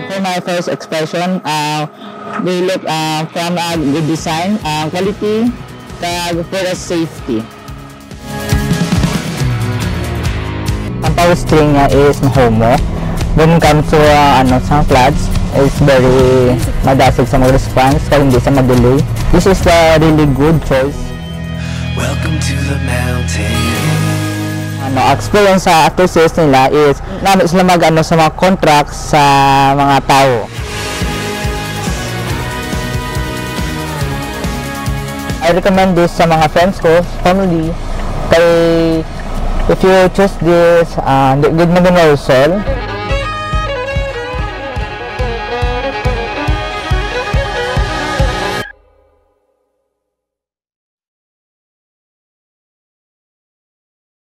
For my first expression, we look from good design, quality, for safety. Ang power string niya is mahomo. When it comes to sa clutch, it's very madasig sa mag-response kaya hindi sa mag-delay. This is a really good choice. Welcome to the mountain. Experience sa after sales nila is namin sila sa mga contracts sa mga tao. I recommend this sa mga friends ko, family, kay if you choose this, good na result.